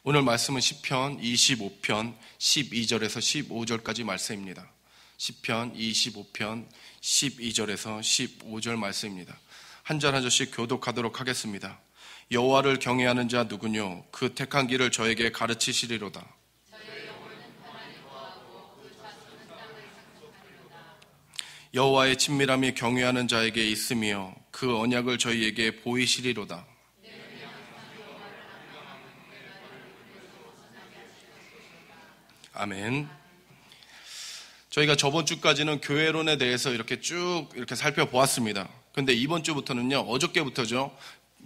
오늘 말씀은 시편 25편 12절에서 15절까지 말씀입니다. 시편 25편 12절에서 15절 말씀입니다. 한 절 한 절씩 교독하도록 하겠습니다. 여호와를 경외하는 자 누구뇨? 그 택한 길을 저에게 가르치시리로다. 여호와의 친밀함이 경외하는 자에게 있으며 그 언약을 저희에게 보이시리로다. 아멘. 저희가 저번 주까지는 교회론에 대해서 이렇게 쭉 살펴보았습니다. 근데 이번 주부터는요, 어저께부터죠,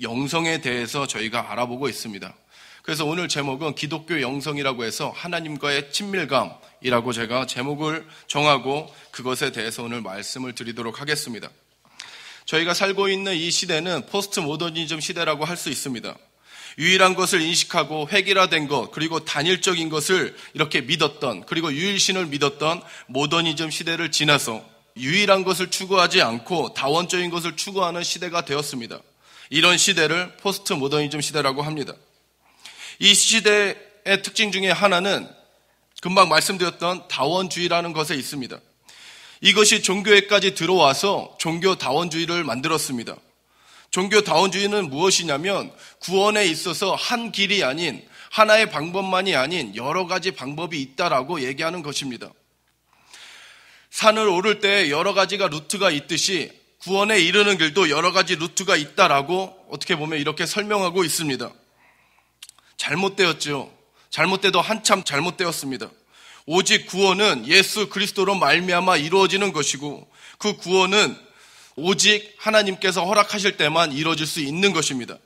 영성에 대해서 저희가 알아보고 있습니다. 그래서 오늘 제목은 기독교 영성이라고 해서 하나님과의 친밀감이라고 제가 제목을 정하고 그것에 대해서 오늘 말씀을 드리도록 하겠습니다. 저희가 살고 있는 이 시대는 포스트 모더니즘 시대라고 할 수 있습니다. 유일한 것을 인식하고 획일화된 것, 그리고 단일적인 것을 이렇게 믿었던, 그리고 유일신을 믿었던 모더니즘 시대를 지나서 유일한 것을 추구하지 않고 다원적인 것을 추구하는 시대가 되었습니다. 이런 시대를 포스트 모더니즘 시대라고 합니다. 이 시대의 특징 중에 하나는 금방 말씀드렸던 다원주의라는 것에 있습니다. 이것이 종교에까지 들어와서 종교다원주의를 만들었습니다. 종교다원주의는 무엇이냐면 구원에 있어서 한 길이 아닌, 하나의 방법만이 아닌 여러 가지 방법이 있다라고 얘기하는 것입니다. 산을 오를 때 여러 가지가 루트가 있듯이 구원에 이르는 길도 여러 가지 루트가 있다라고 어떻게 보면 이렇게 설명하고 있습니다. 잘못되었죠. 잘못돼도 한참 잘못되었습니다. 오직 구원은 예수 그리스도로 말미암아 이루어지는 것이고, 그 구원은 오직 하나님께서 허락하실 때만 이루어질 수 있는 것입니다.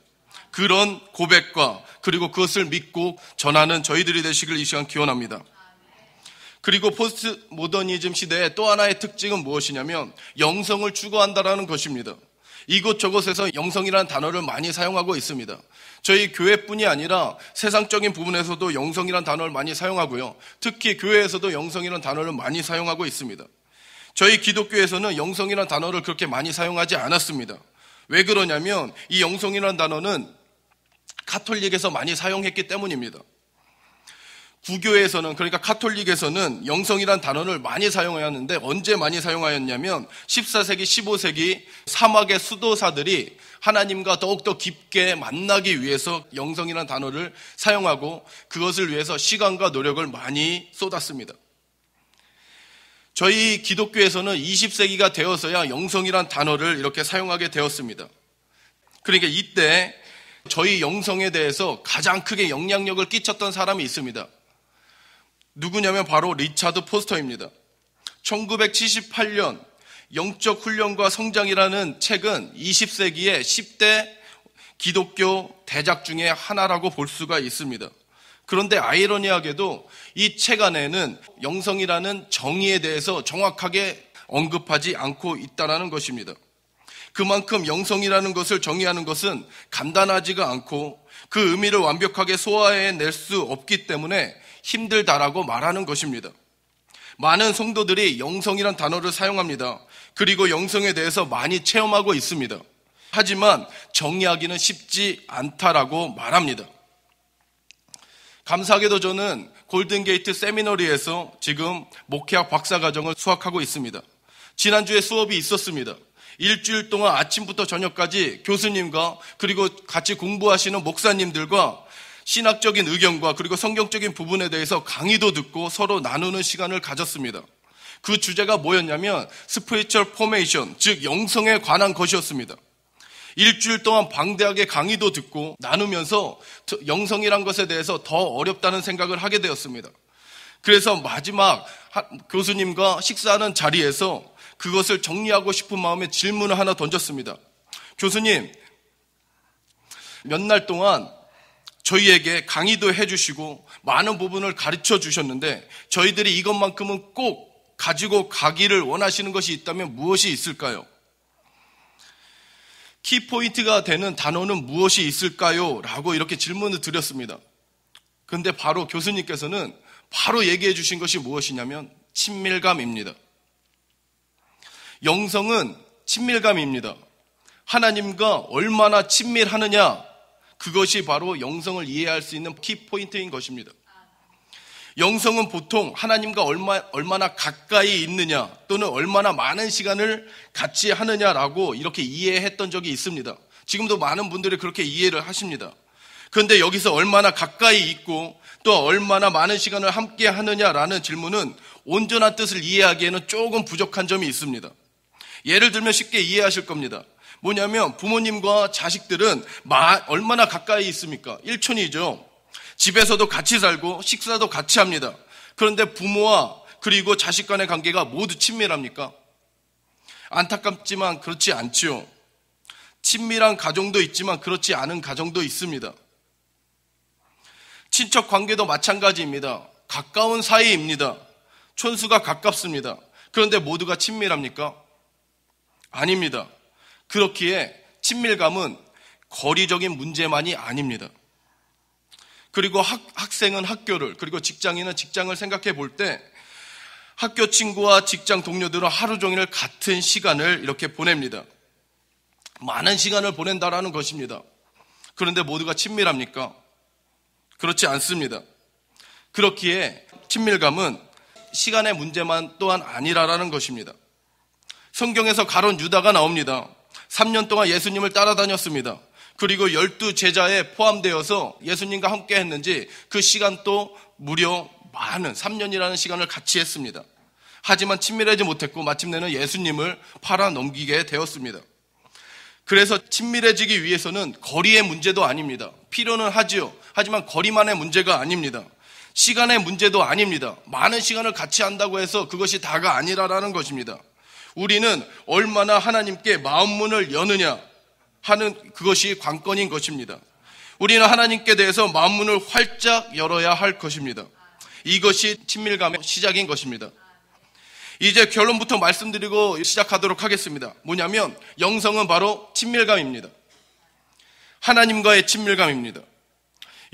그런 고백과 그리고 그것을 믿고 전하는 저희들이 되시길 이 시간 기원합니다. 그리고 포스트 모더니즘 시대의 또 하나의 특징은 무엇이냐면 영성을 추구한다라는 것입니다. 이곳저곳에서 영성이라는 단어를 많이 사용하고 있습니다. 저희 교회뿐이 아니라 세상적인 부분에서도 영성이라는 단어를 많이 사용하고요. 특히 교회에서도 영성이라는 단어를 많이 사용하고 있습니다. 저희 기독교에서는 영성이라는 단어를 그렇게 많이 사용하지 않았습니다. 왜 그러냐면 이 영성이라는 단어는 가톨릭에서 많이 사용했기 때문입니다. 구교에서는, 그러니까 가톨릭에서는 영성이라는 단어를 많이 사용하였는데 언제 많이 사용하였냐면 14세기, 15세기 사막의 수도사들이 하나님과 더욱더 깊게 만나기 위해서 영성이라는 단어를 사용하고 그것을 위해서 시간과 노력을 많이 쏟았습니다. 저희 기독교에서는 20세기가 되어서야 영성이란 단어를 이렇게 사용하게 되었습니다. 그러니까 이때 저희 영성에 대해서 가장 크게 영향력을 끼쳤던 사람이 있습니다. 누구냐면 바로 리차드 포스터입니다. 1978년 영적 훈련과 성장이라는 책은 20세기의 10대 기독교 대작 중에 하나라고 볼 수가 있습니다. 그런데 아이러니하게도 이 책 안에는 영성이라는 정의에 대해서 정확하게 언급하지 않고 있다는 것입니다. 그만큼 영성이라는 것을 정의하는 것은 간단하지가 않고 그 의미를 완벽하게 소화해낼 수 없기 때문에 힘들다라고 말하는 것입니다. 많은 성도들이 영성이란 단어를 사용합니다. 그리고 영성에 대해서 많이 체험하고 있습니다. 하지만 정의하기는 쉽지 않다라고 말합니다. 감사하게도 저는 골든게이트 세미너리에서 지금 목회학 박사과정을 수학하고 있습니다. 지난주에 수업이 있었습니다. 일주일 동안 아침부터 저녁까지 교수님과 그리고 같이 공부하시는 목사님들과 신학적인 의견과 그리고 성경적인 부분에 대해서 강의도 듣고 서로 나누는 시간을 가졌습니다. 그 주제가 뭐였냐면 스피리추얼 포메이션, 즉 영성에 관한 것이었습니다. 일주일 동안 방대하게 강의도 듣고 나누면서 영성이란 것에 대해서 더 어렵다는 생각을 하게 되었습니다. 그래서 마지막 교수님과 식사하는 자리에서 그것을 정리하고 싶은 마음에 질문을 하나 던졌습니다. 교수님, 몇 날 동안 저희에게 강의도 해주시고 많은 부분을 가르쳐 주셨는데 저희들이 이것만큼은 꼭 가지고 가기를 원하시는 것이 있다면 무엇이 있을까요? 키포인트가 되는 단어는 무엇이 있을까요? 라고 이렇게 질문을 드렸습니다. 그런데 바로 교수님께서는 바로 얘기해 주신 것이 무엇이냐면 친밀감입니다. 영성은 친밀감입니다. 하나님과 얼마나 친밀하느냐, 그것이 바로 영성을 이해할 수 있는 키포인트인 것입니다. 영성은 보통 하나님과 얼마나 가까이 있느냐 또는 얼마나 많은 시간을 같이 하느냐라고 이렇게 이해했던 적이 있습니다. 지금도 많은 분들이 그렇게 이해를 하십니다. 그런데 여기서 얼마나 가까이 있고 또 얼마나 많은 시간을 함께 하느냐라는 질문은 온전한 뜻을 이해하기에는 조금 부족한 점이 있습니다. 예를 들면 쉽게 이해하실 겁니다. 뭐냐면 부모님과 자식들은 얼마나 가까이 있습니까? 일촌이죠. 집에서도 같이 살고 식사도 같이 합니다. 그런데 부모와 그리고 자식 간의 관계가 모두 친밀합니까? 안타깝지만 그렇지 않지요. 친밀한 가정도 있지만 그렇지 않은 가정도 있습니다. 친척 관계도 마찬가지입니다. 가까운 사이입니다. 촌수가 가깝습니다. 그런데 모두가 친밀합니까? 아닙니다. 그렇기에 친밀감은 거리적인 문제만이 아닙니다. 그리고 학생은 학교를, 그리고 직장인은 직장을 생각해 볼 때 학교 친구와 직장 동료들은 하루 종일 같은 시간을 이렇게 보냅니다. 많은 시간을 보낸다라는 것입니다. 그런데 모두가 친밀합니까? 그렇지 않습니다. 그렇기에 친밀감은 시간의 문제만 또한 아니라라는 것입니다. 성경에서 가룟 유다가 나옵니다. 3년 동안 예수님을 따라다녔습니다. 그리고 12제자에 포함되어서 예수님과 함께 했는지 그 시간도 무려 많은 3년이라는 시간을 같이 했습니다. 하지만 친밀하지 못했고 마침내는 예수님을 팔아 넘기게 되었습니다. 그래서 친밀해지기 위해서는 거리의 문제도 아닙니다. 필요는 하지요. 하지만 거리만의 문제가 아닙니다. 시간의 문제도 아닙니다. 많은 시간을 같이 한다고 해서 그것이 다가 아니라라는 것입니다. 우리는 얼마나 하나님께 마음문을 여느냐 하는 그것이 관건인 것입니다. 우리는 하나님께 대해서 마음문을 활짝 열어야 할 것입니다. 이것이 친밀감의 시작인 것입니다. 이제 결론부터 말씀드리고 시작하도록 하겠습니다. 뭐냐면 영성은 바로 친밀감입니다. 하나님과의 친밀감입니다.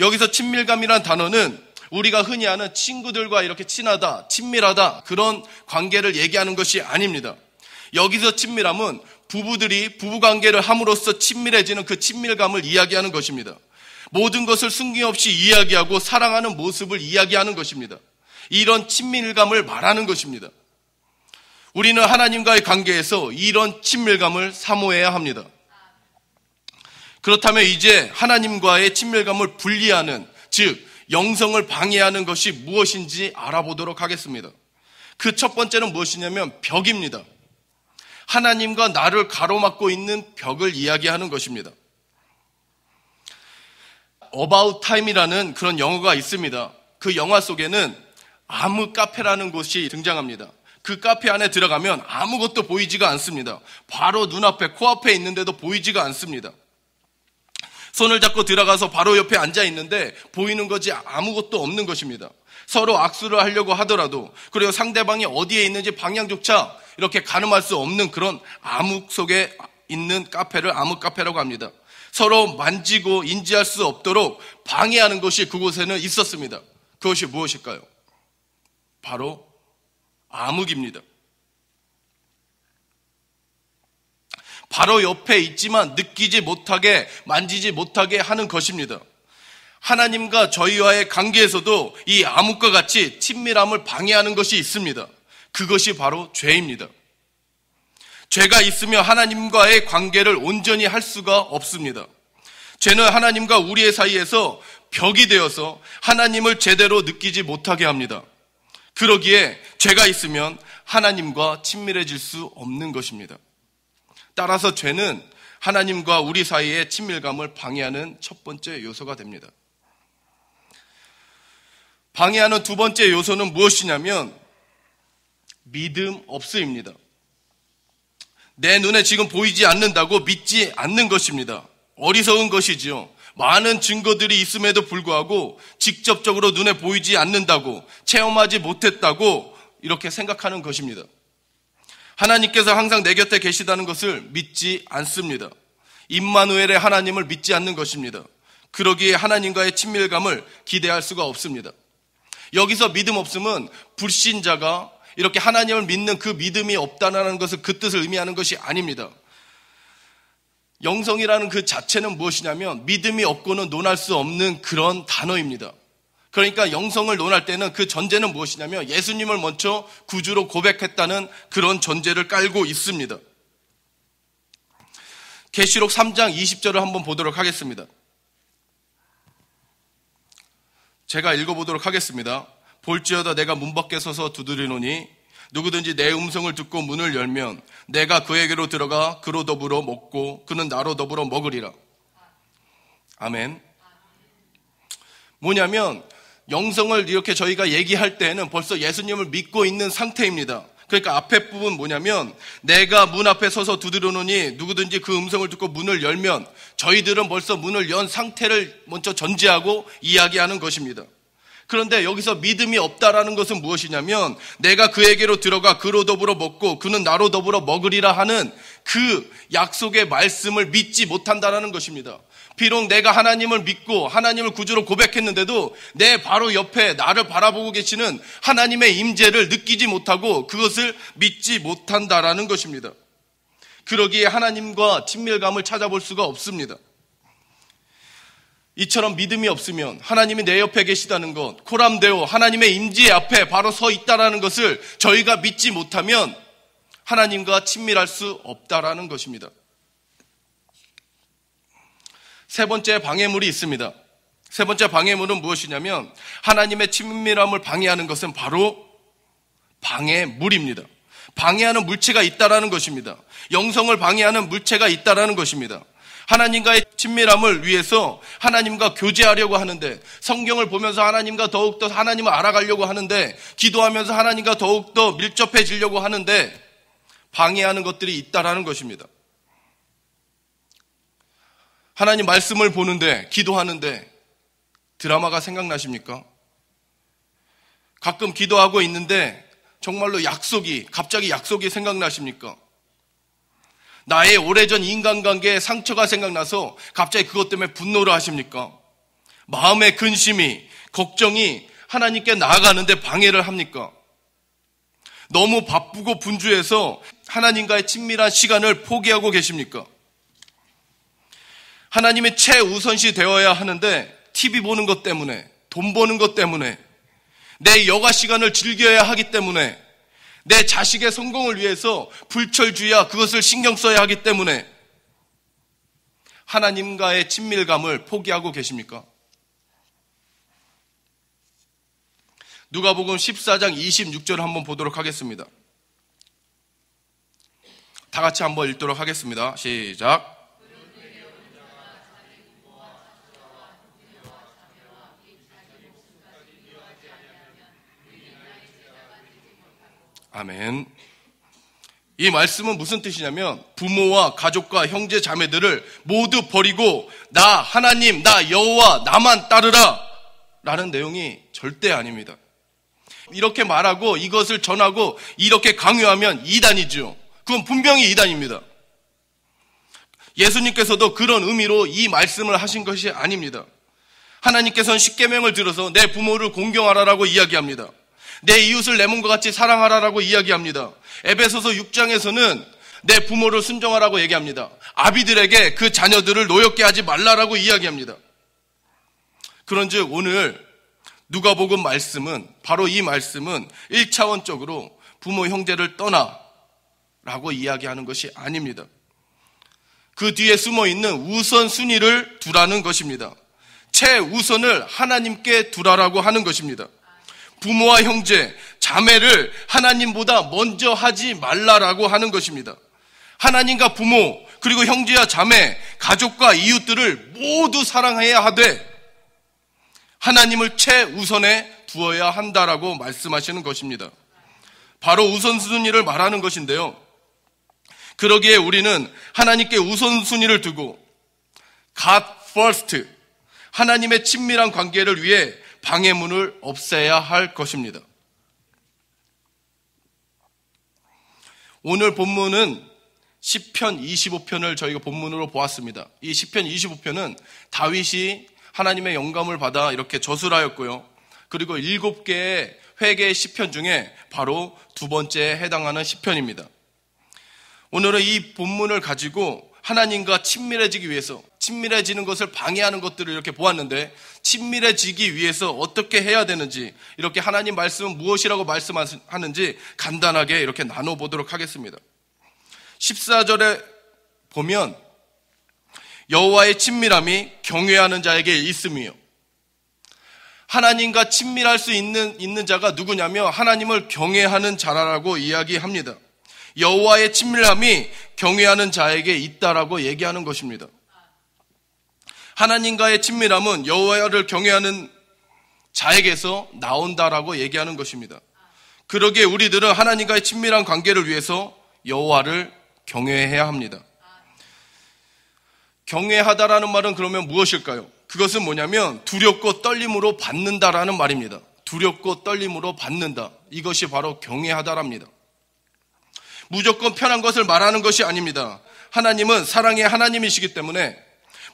여기서 친밀감이란 단어는 우리가 흔히 아는 친구들과 이렇게 친하다, 친밀하다 그런 관계를 얘기하는 것이 아닙니다. 여기서 친밀함은 부부들이 부부관계를 함으로써 친밀해지는 그 친밀감을 이야기하는 것입니다. 모든 것을 숨김없이 이야기하고 사랑하는 모습을 이야기하는 것입니다. 이런 친밀감을 말하는 것입니다. 우리는 하나님과의 관계에서 이런 친밀감을 사모해야 합니다. 그렇다면 이제 하나님과의 친밀감을 분리하는, 즉 영성을 방해하는 것이 무엇인지 알아보도록 하겠습니다. 그 첫 번째는 무엇이냐면 벽입니다. 하나님과 나를 가로막고 있는 벽을 이야기하는 것입니다. About Time이라는 그런 영화가 있습니다. 그 영화 속에는 암흑 카페라는 곳이 등장합니다. 그 카페 안에 들어가면 아무것도 보이지가 않습니다. 바로 눈앞에, 코앞에 있는데도 보이지가 않습니다. 손을 잡고 들어가서 바로 옆에 앉아 있는데 보이는 것이 아무것도 없는 것입니다. 서로 악수를 하려고 하더라도, 그리고 상대방이 어디에 있는지 방향조차 이렇게 가늠할 수 없는 그런 암흑 속에 있는 카페를 암흑 카페라고 합니다. 서로 만지고 인지할 수 없도록 방해하는 것이 그곳에는 있었습니다. 그것이 무엇일까요? 바로 암흑입니다. 바로 옆에 있지만 느끼지 못하게, 만지지 못하게 하는 것입니다. 하나님과 저희와의 관계에서도 이 암흑과 같이 친밀함을 방해하는 것이 있습니다. 그것이 바로 죄입니다. 죄가 있으면 하나님과의 관계를 온전히 할 수가 없습니다. 죄는 하나님과 우리의 사이에서 벽이 되어서 하나님을 제대로 느끼지 못하게 합니다. 그러기에 죄가 있으면 하나님과 친밀해질 수 없는 것입니다. 따라서 죄는 하나님과 우리 사이의 친밀감을 방해하는 첫 번째 요소가 됩니다. 방해하는 두 번째 요소는 무엇이냐면 믿음 없음입니다. 내 눈에 지금 보이지 않는다고 믿지 않는 것입니다. 어리석은 것이지요. 많은 증거들이 있음에도 불구하고 직접적으로 눈에 보이지 않는다고, 체험하지 못했다고 이렇게 생각하는 것입니다. 하나님께서 항상 내 곁에 계시다는 것을 믿지 않습니다. 임마누엘의 하나님을 믿지 않는 것입니다. 그러기에 하나님과의 친밀감을 기대할 수가 없습니다. 여기서 믿음 없음은 불신자가 이렇게 하나님을 믿는 그 믿음이 없다는 것을, 그 뜻을 의미하는 것이 아닙니다. 영성이라는 그 자체는 무엇이냐면 믿음이 없고는 논할 수 없는 그런 단어입니다. 그러니까 영성을 논할 때는 그 전제는 무엇이냐면 예수님을 먼저 구주로 고백했다는 그런 전제를 깔고 있습니다. 계시록 3장 20절을 한번 보도록 하겠습니다. 제가 읽어보도록 하겠습니다. 볼지어다 내가 문 밖에 서서 두드리노니 누구든지 내 음성을 듣고 문을 열면 내가 그에게로 들어가 그로 더불어 먹고 그는 나로 더불어 먹으리라. 아멘. 뭐냐면 영성을 이렇게 저희가 얘기할 때는 벌써 예수님을 믿고 있는 상태입니다. 그러니까 앞에 부분 뭐냐면 내가 문 앞에 서서 두드리노니 누구든지 그 음성을 듣고 문을 열면 저희들은 벌써 문을 연 상태를 먼저 전제하고 이야기하는 것입니다. 그런데 여기서 믿음이 없다라는 것은 무엇이냐면 내가 그에게로 들어가 그로 더불어 먹고 그는 나로 더불어 먹으리라 하는 그 약속의 말씀을 믿지 못한다라는 것입니다. 비록 내가 하나님을 믿고 하나님을 구주로 고백했는데도 내 바로 옆에 나를 바라보고 계시는 하나님의 임재를 느끼지 못하고 그것을 믿지 못한다라는 것입니다. 그러기에 하나님과 친밀감을 찾아볼 수가 없습니다. 이처럼 믿음이 없으면 하나님이 내 옆에 계시다는 것, 코람데오 하나님의 임재 앞에 바로 서 있다라는 것을 저희가 믿지 못하면 하나님과 친밀할 수 없다라는 것입니다. 세 번째 방해물이 있습니다. 세 번째 방해물은 무엇이냐면 하나님의 친밀함을 방해하는 것은 바로 방해물입니다. 방해하는 물체가 있다라는 것입니다. 영성을 방해하는 물체가 있다라는 것입니다. 하나님과의 친밀함을 위해서 하나님과 교제하려고 하는데 성경을 보면서 하나님과 더욱더 하나님을 알아가려고 하는데 기도하면서 하나님과 더욱더 밀접해지려고 하는데 방해하는 것들이 있다라는 것입니다. 하나님 말씀을 보는데 기도하는데 드라마가 생각나십니까? 가끔 기도하고 있는데 정말로 갑자기 약속이 생각나십니까? 나의 오래전 인간관계의 상처가 생각나서 갑자기 그것 때문에 분노를 하십니까? 마음의 근심이, 걱정이 하나님께 나아가는데 방해를 합니까? 너무 바쁘고 분주해서 하나님과의 친밀한 시간을 포기하고 계십니까? 하나님의 최우선시 되어야 하는데 TV 보는 것 때문에, 돈 버는 것 때문에, 내 여가 시간을 즐겨야 하기 때문에, 내 자식의 성공을 위해서 불철주야 그것을 신경 써야 하기 때문에 하나님과의 친밀감을 포기하고 계십니까? 누가복음 14장 26절을 한번 보도록 하겠습니다. 다 같이 한번 읽도록 하겠습니다. 시작. 아멘. 이 말씀은 무슨 뜻이냐면 부모와 가족과 형제 자매들을 모두 버리고 나 하나님, 나 여호와 나만 따르라 라는 내용이 절대 아닙니다. 이렇게 말하고 이것을 전하고 이렇게 강요하면 이단이죠. 그건 분명히 이단입니다. 예수님께서도 그런 의미로 이 말씀을 하신 것이 아닙니다. 하나님께서는 십계명을 들어서 내 부모를 공경하라라고 이야기합니다. 내 이웃을 내 몸과 같이 사랑하라라고 이야기합니다. 에베소서 6장에서는 내 부모를 순종하라고 얘기합니다. 아비들에게 그 자녀들을 노엽게 하지 말라라고 이야기합니다. 그런즉 오늘 누가복음 말씀은 바로 이 말씀은 1차원적으로 부모 형제를 떠나라고 이야기하는 것이 아닙니다. 그 뒤에 숨어있는 우선순위를 두라는 것입니다. 최우선을 하나님께 두라라고 하는 것입니다. 부모와 형제, 자매를 하나님보다 먼저 하지 말라라고 하는 것입니다. 하나님과 부모, 그리고 형제와 자매, 가족과 이웃들을 모두 사랑해야 하되 하나님을 최우선에 두어야 한다라고 말씀하시는 것입니다. 바로 우선순위를 말하는 것인데요. 그러기에 우리는 하나님께 우선순위를 두고 God first, 하나님의 친밀한 관계를 위해 방해문을 없애야 할 것입니다. 오늘 본문은 시편 25편을 저희가 본문으로 보았습니다. 이 시편 25편은 다윗이 하나님의 영감을 받아 이렇게 저술하였고요. 그리고 7개의 회개의 시편 중에 바로 두 번째에 해당하는 시편입니다. 오늘은 이 본문을 가지고 하나님과 친밀해지기 위해서, 친밀해지는 것을 방해하는 것들을 이렇게 보았는데, 친밀해지기 위해서 어떻게 해야 되는지, 이렇게 하나님 말씀은 무엇이라고 말씀하는지 간단하게 이렇게 나눠보도록 하겠습니다. 14절에 보면 여호와의 친밀함이 경외하는 자에게 있음이요. 하나님과 친밀할 수 있는 자가 누구냐며 하나님을 경외하는 자라고 이야기합니다. 여호와의 친밀함이 경외하는 자에게 있다라고 얘기하는 것입니다. 하나님과의 친밀함은 여호와를 경외하는 자에게서 나온다라고 얘기하는 것입니다. 그러기에 우리들은 하나님과의 친밀한 관계를 위해서 여호와를 경외해야 합니다. 경외하다라는 말은 그러면 무엇일까요? 그것은 뭐냐면 두렵고 떨림으로 받는다라는 말입니다. 두렵고 떨림으로 받는다. 이것이 바로 경외하다랍니다. 무조건 편한 것을 말하는 것이 아닙니다. 하나님은 사랑의 하나님이시기 때문에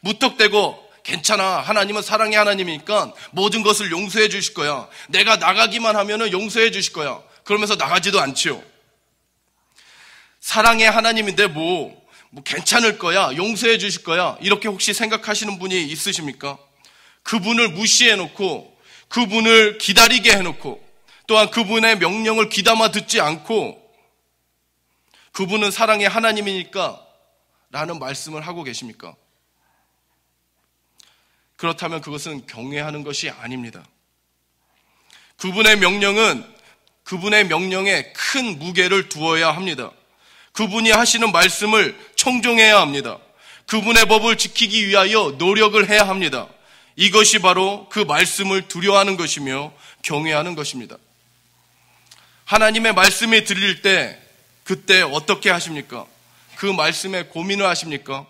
무턱대고 괜찮아, 하나님은 사랑의 하나님이니까 모든 것을 용서해 주실 거야, 내가 나가기만 하면 용서해 주실 거야, 그러면서 나가지도 않지요. 사랑의 하나님인데 뭐 괜찮을 거야, 용서해 주실 거야, 이렇게 혹시 생각하시는 분이 있으십니까? 그분을 무시해 놓고, 그분을 기다리게 해놓고, 또한 그분의 명령을 귀담아 듣지 않고 그분은 사랑의 하나님이니까 라는 말씀을 하고 계십니까? 그렇다면 그것은 경외하는 것이 아닙니다. 그분의 명령에 큰 무게를 두어야 합니다. 그분이 하시는 말씀을 청종해야 합니다. 그분의 법을 지키기 위하여 노력을 해야 합니다. 이것이 바로 그 말씀을 두려워하는 것이며 경외하는 것입니다. 하나님의 말씀이 들릴 때 그때 어떻게 하십니까? 그 말씀에 고민을 하십니까?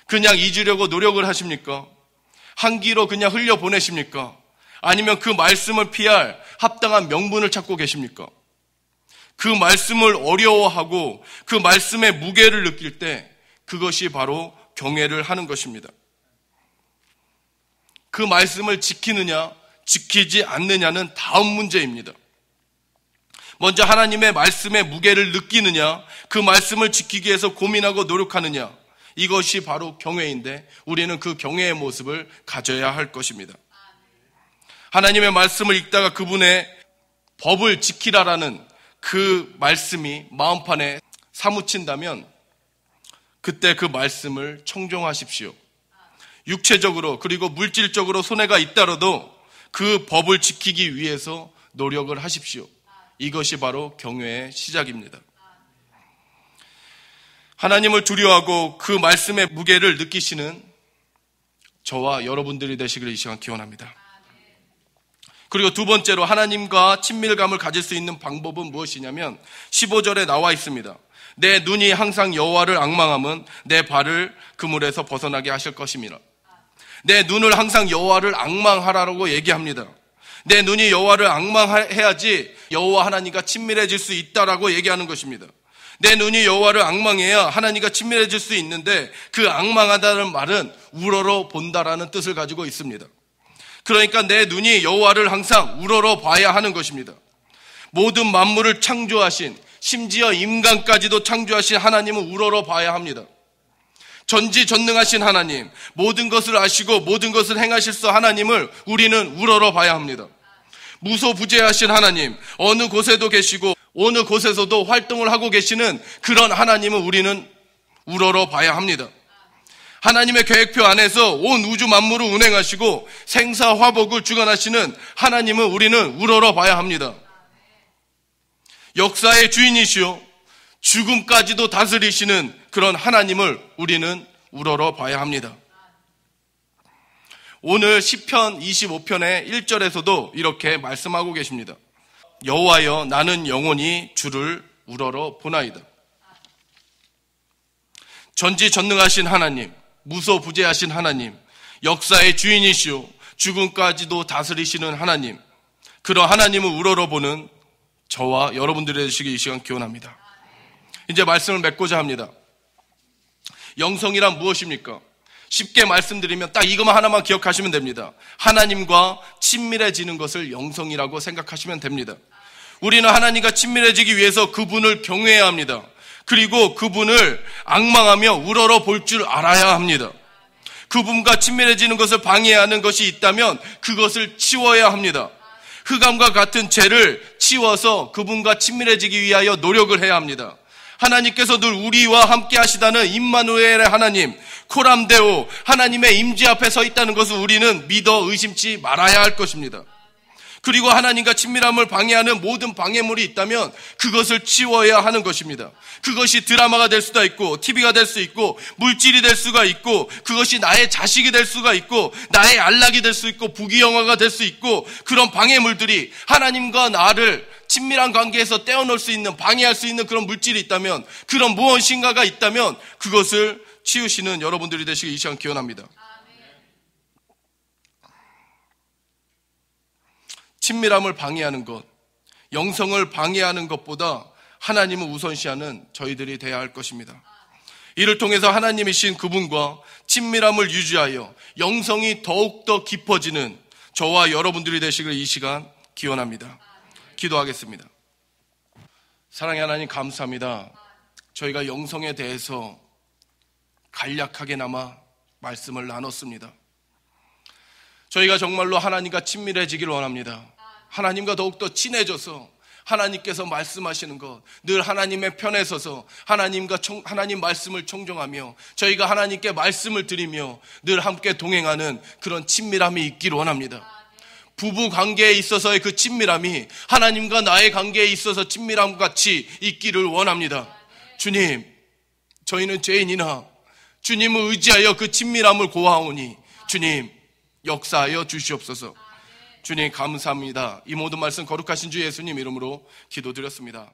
그냥 잊으려고 노력을 하십니까? 한 귀로 그냥 흘려보내십니까? 아니면 그 말씀을 피할 합당한 명분을 찾고 계십니까? 그 말씀을 어려워하고 그 말씀의 무게를 느낄 때 그것이 바로 경외를 하는 것입니다. 그 말씀을 지키느냐 지키지 않느냐는 다음 문제입니다. 먼저 하나님의 말씀의 무게를 느끼느냐, 그 말씀을 지키기 위해서 고민하고 노력하느냐, 이것이 바로 경외인데 우리는 그 경외의 모습을 가져야 할 것입니다. 하나님의 말씀을 읽다가 그분의 법을 지키라라는 그 말씀이 마음판에 사무친다면 그때 그 말씀을 청종하십시오. 육체적으로 그리고 물질적으로 손해가 있더라도 그 법을 지키기 위해서 노력을 하십시오. 이것이 바로 경외의 시작입니다. 하나님을 두려워하고 그 말씀의 무게를 느끼시는 저와 여러분들이 되시기를 이 시간 기원합니다. 그리고 두 번째로 하나님과 친밀감을 가질 수 있는 방법은 무엇이냐면 15절에 나와 있습니다. 내 눈이 항상 여호와를 앙망함은 내 발을 그물에서 벗어나게 하실 것임이라. 내 눈을 항상 여호와를 앙망하라고 얘기합니다. 내 눈이 여호와를 앙망해야지 여호와 하나님과 친밀해질 수 있다라고 얘기하는 것입니다. 내 눈이 여호와를 앙망해야 하나님과 친밀해질 수 있는데 그 앙망하다는 말은 우러러 본다라는 뜻을 가지고 있습니다. 그러니까 내 눈이 여호와를 항상 우러러 봐야 하는 것입니다. 모든 만물을 창조하신, 심지어 인간까지도 창조하신 하나님은 우러러 봐야 합니다. 전지전능하신 하나님, 모든 것을 아시고 모든 것을 행하실 수 하나님을 우리는 우러러 봐야 합니다. 무소부재하신 하나님, 어느 곳에도 계시고 어느 곳에서도 활동을 하고 계시는 그런 하나님을 우리는 우러러 봐야 합니다. 하나님의 계획표 안에서 온 우주 만물을 운행하시고 생사화복을 주관하시는 하나님을 우리는 우러러 봐야 합니다. 역사의 주인이시오 죽음까지도 다스리시는 그런 하나님을 우리는 우러러 봐야 합니다. 오늘 시편 25편의 1절에서도 이렇게 말씀하고 계십니다. 여호와여 나는 영원히 주를 우러러 보나이다. 전지전능하신 하나님, 무소부재하신 하나님, 역사의 주인이시오 죽음까지도 다스리시는 하나님, 그런 하나님을 우러러 보는 저와 여러분들이 되시기 이 시간 기원합니다. 이제 말씀을 맺고자 합니다. 영성이란 무엇입니까? 쉽게 말씀드리면 딱 이것만 하나만 기억하시면 됩니다. 하나님과 친밀해지는 것을 영성이라고 생각하시면 됩니다. 우리는 하나님과 친밀해지기 위해서 그분을 경외해야 합니다. 그리고 그분을 앙망하며 우러러 볼 줄 알아야 합니다. 그분과 친밀해지는 것을 방해하는 것이 있다면 그것을 치워야 합니다. 흑암과 같은 죄를 치워서 그분과 친밀해지기 위하여 노력을 해야 합니다. 하나님께서 늘 우리와 함께 하시다는 임마누엘의 하나님, 코람데오, 하나님의 임재 앞에 서 있다는 것을 우리는 믿어 의심치 말아야 할 것입니다. 그리고 하나님과 친밀함을 방해하는 모든 방해물이 있다면 그것을 치워야 하는 것입니다. 그것이 드라마가 될 수도 있고, TV가 될 수 있고, 물질이 될 수가 있고, 그것이 나의 자식이 될 수가 있고, 나의 안락이 될 수 있고, 부귀영화가 될 수 있고, 그런 방해물들이 하나님과 나를 친밀한 관계에서 떼어놓을 수 있는, 방해할 수 있는 그런 물질이 있다면, 그런 무엇인가가 있다면 그것을 치우시는 여러분들이 되시길 이 시간 기원합니다. 친밀함을 방해하는 것, 영성을 방해하는 것보다 하나님을 우선시하는 저희들이 되어야 할 것입니다. 이를 통해서 하나님이신 그분과 친밀함을 유지하여 영성이 더욱더 깊어지는 저와 여러분들이 되시길 이 시간 기원합니다. 기도하겠습니다. 사랑의 하나님, 감사합니다. 저희가 영성에 대해서 간략하게나마 말씀을 나눴습니다. 저희가 정말로 하나님과 친밀해지길 원합니다. 하나님과 더욱더 친해져서 하나님께서 말씀하시는 것, 늘 하나님의 편에 서서 하나님 말씀을 청정하며 저희가 하나님께 말씀을 드리며 늘 함께 동행하는 그런 친밀함이 있기를 원합니다. 부부 관계에 있어서의 그 친밀함이 하나님과 나의 관계에 있어서 친밀함 같이 있기를 원합니다. 주님, 저희는 죄인이나 주님을 의지하여 그 친밀함을 고하오니 주님 역사하여 주시옵소서. 주님 감사합니다. 이 모든 말씀 거룩하신 주 예수님 이름으로 기도드렸습니다.